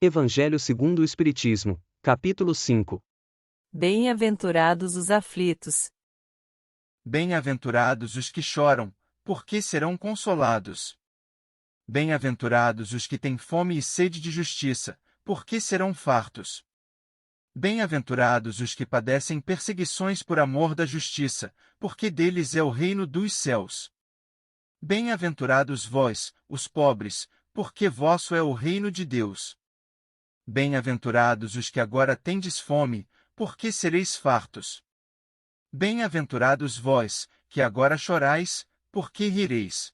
Evangelho segundo o Espiritismo, capítulo 5. Bem-aventurados os aflitos. Bem-aventurados os que choram, porque serão consolados. Bem-aventurados os que têm fome e sede de justiça, porque serão fartos. Bem-aventurados os que padecem perseguições por amor da justiça, porque deles é o reino dos céus. Bem-aventurados vós, os pobres, porque vosso é o reino de Deus. Bem-aventurados os que agora tendes fome, porque sereis fartos. Bem-aventurados vós, que agora chorais, porque rireis.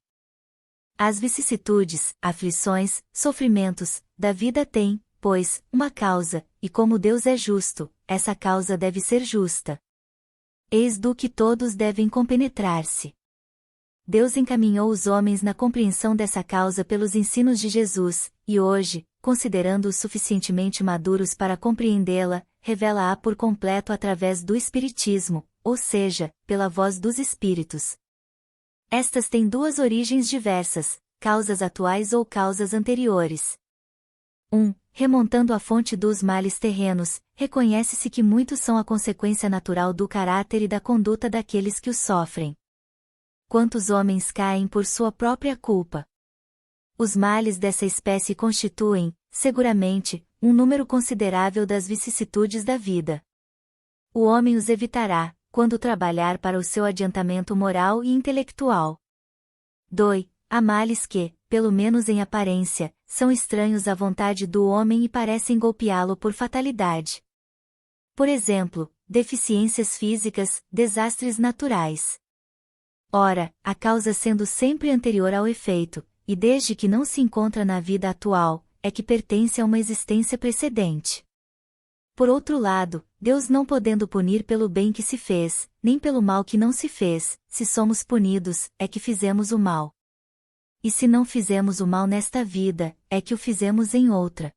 As vicissitudes, aflições, sofrimentos, da vida têm, pois, uma causa, e como Deus é justo, essa causa deve ser justa. Eis do que todos devem compenetrar-se. Deus encaminhou os homens na compreensão dessa causa pelos ensinos de Jesus, e hoje, considerando-os suficientemente maduros para compreendê-la, revela-a por completo através do Espiritismo, ou seja, pela voz dos Espíritos. Estas têm duas origens diversas, causas atuais ou causas anteriores. 1. Remontando à fonte dos males terrenos, reconhece-se que muitos são a consequência natural do caráter e da conduta daqueles que os sofrem. Quantos homens caem por sua própria culpa? Os males dessa espécie constituem, seguramente, um número considerável das vicissitudes da vida. O homem os evitará, quando trabalhar para o seu adiantamento moral e intelectual. 2. Há males que, pelo menos em aparência, são estranhos à vontade do homem e parecem golpeá-lo por fatalidade. Por exemplo, deficiências físicas, desastres naturais. Ora, a causa sendo sempre anterior ao efeito, e desde que não se encontra na vida atual, é que pertence a uma existência precedente. Por outro lado, Deus não podendo punir pelo bem que se fez, nem pelo mal que não se fez, se somos punidos, é que fizemos o mal. E se não fizemos o mal nesta vida, é que o fizemos em outra.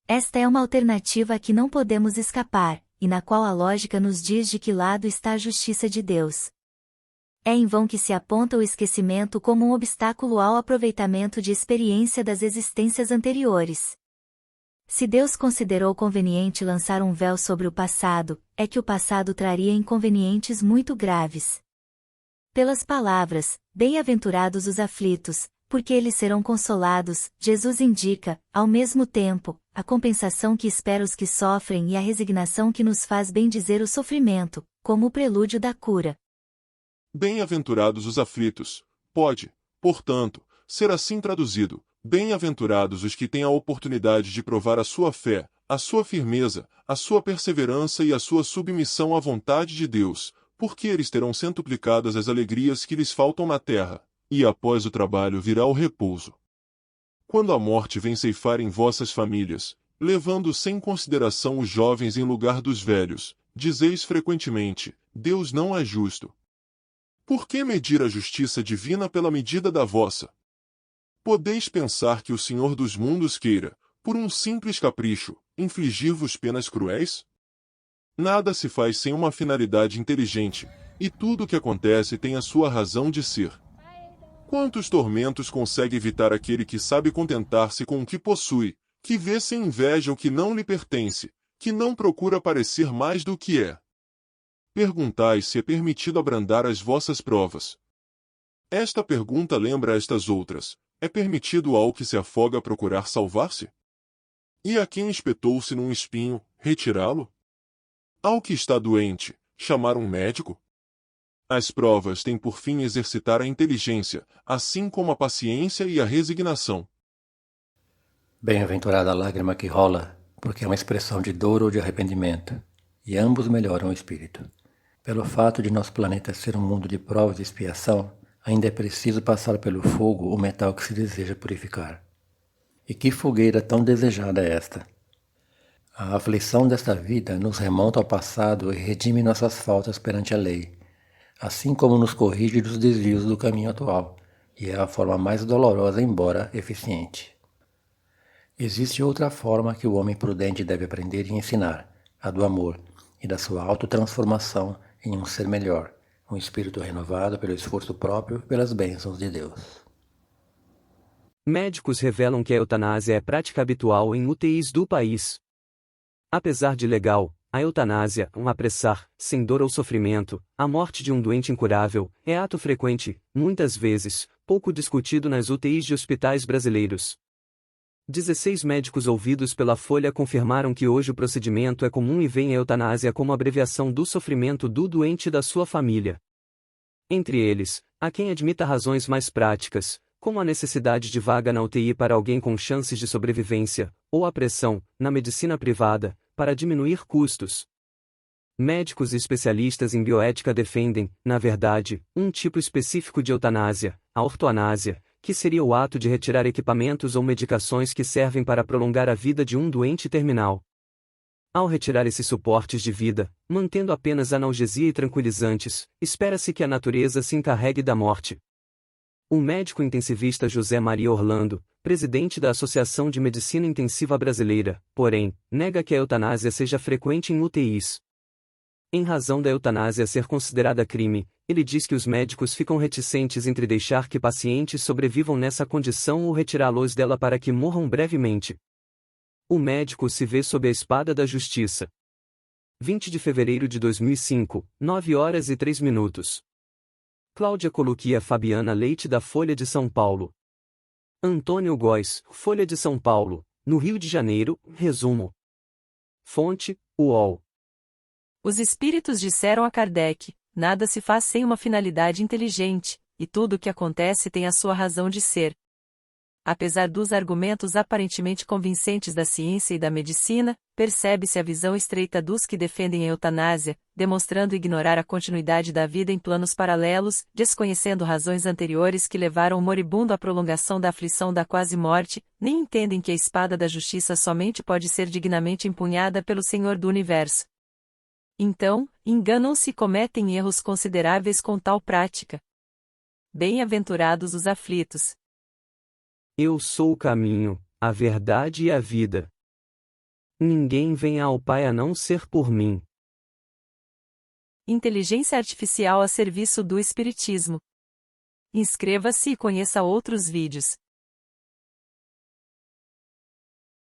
Esta é uma alternativa a que não podemos escapar, e na qual a lógica nos diz de que lado está a justiça de Deus. É em vão que se aponta o esquecimento como um obstáculo ao aproveitamento de experiência das existências anteriores. Se Deus considerou conveniente lançar um véu sobre o passado, é que o passado traria inconvenientes muito graves. Pelas palavras, bem-aventurados os aflitos, porque eles serão consolados, Jesus indica, ao mesmo tempo, a compensação que espera os que sofrem e a resignação que nos faz bendizer o sofrimento, como o prelúdio da cura. Bem-aventurados os aflitos. Pode, portanto, ser assim traduzido: bem-aventurados os que têm a oportunidade de provar a sua fé, a sua firmeza, a sua perseverança e a sua submissão à vontade de Deus, porque eles terão centuplicadas as alegrias que lhes faltam na terra, e após o trabalho virá o repouso. Quando a morte vem ceifar em vossas famílias, levando sem consideração os jovens em lugar dos velhos, dizeis frequentemente: Deus não é justo. Por que medir a justiça divina pela medida da vossa? Podeis pensar que o Senhor dos mundos queira, por um simples capricho, infligir-vos penas cruéis? Nada se faz sem uma finalidade inteligente, e tudo o que acontece tem a sua razão de ser. Quantos tormentos consegue evitar aquele que sabe contentar-se com o que possui, que vê sem inveja o que não lhe pertence, que não procura parecer mais do que é? Perguntai se é permitido abrandar as vossas provas. Esta pergunta lembra estas outras: é permitido ao que se afoga procurar salvar-se? E a quem espetou-se num espinho, retirá-lo? Ao que está doente, chamar um médico? As provas têm por fim exercitar a inteligência, assim como a paciência e a resignação. Bem-aventurada a lágrima que rola, porque é uma expressão de dor ou de arrependimento, e ambos melhoram o espírito. Pelo fato de nosso planeta ser um mundo de provas e expiação, ainda é preciso passar pelo fogo o metal que se deseja purificar. E que fogueira tão desejada é esta! A aflição desta vida nos remonta ao passado e redime nossas faltas perante a lei, assim como nos corrige dos desvios do caminho atual, e é a forma mais dolorosa, embora eficiente. Existe outra forma que o homem prudente deve aprender e ensinar, a do amor, e da sua autotransformação em um ser melhor, um espírito renovado pelo esforço próprio e pelas bênçãos de Deus. Médicos revelam que a eutanásia é prática habitual em UTIs do país. Apesar de legal, a eutanásia, um apressar, sem dor ou sofrimento, a morte de um doente incurável, é ato frequente, muitas vezes, pouco discutido nas UTIs de hospitais brasileiros. 16 médicos ouvidos pela Folha confirmaram que hoje o procedimento é comum e veem a eutanásia como abreviação do sofrimento do doente e da sua família. Entre eles, há quem admita razões mais práticas, como a necessidade de vaga na UTI para alguém com chances de sobrevivência, ou a pressão, na medicina privada, para diminuir custos. Médicos e especialistas em bioética defendem, na verdade, um tipo específico de eutanásia, a ortoanásia, que seria o ato de retirar equipamentos ou medicações que servem para prolongar a vida de um doente terminal. Ao retirar esses suportes de vida, mantendo apenas analgesia e tranquilizantes, espera-se que a natureza se encarregue da morte. O médico intensivista José Maria Orlando, presidente da Associação de Medicina Intensiva Brasileira, porém, nega que a eutanásia seja frequente em UTIs. Em razão da eutanásia ser considerada crime, ele diz que os médicos ficam reticentes entre deixar que pacientes sobrevivam nessa condição ou retirá-los dela para que morram brevemente. O médico se vê sob a espada da justiça. 20 de fevereiro de 2005, 9h03. Cláudia Colucchia Fabiana Leite da Folha de São Paulo. Antônio Góes, Folha de São Paulo, no Rio de Janeiro, resumo. Fonte, UOL. Os espíritos disseram a Kardec: nada se faz sem uma finalidade inteligente, e tudo o que acontece tem a sua razão de ser. Apesar dos argumentos aparentemente convincentes da ciência e da medicina, percebe-se a visão estreita dos que defendem a eutanásia, demonstrando ignorar a continuidade da vida em planos paralelos, desconhecendo razões anteriores que levaram o moribundo à prolongação da aflição da quase-morte, nem entendem que a espada da justiça somente pode ser dignamente empunhada pelo Senhor do Universo. Então, enganam-se e cometem erros consideráveis com tal prática. Bem-aventurados os aflitos. Eu sou o caminho, a verdade e a vida. Ninguém vem ao Pai a não ser por mim. Inteligência artificial a serviço do Espiritismo. Inscreva-se e conheça outros vídeos.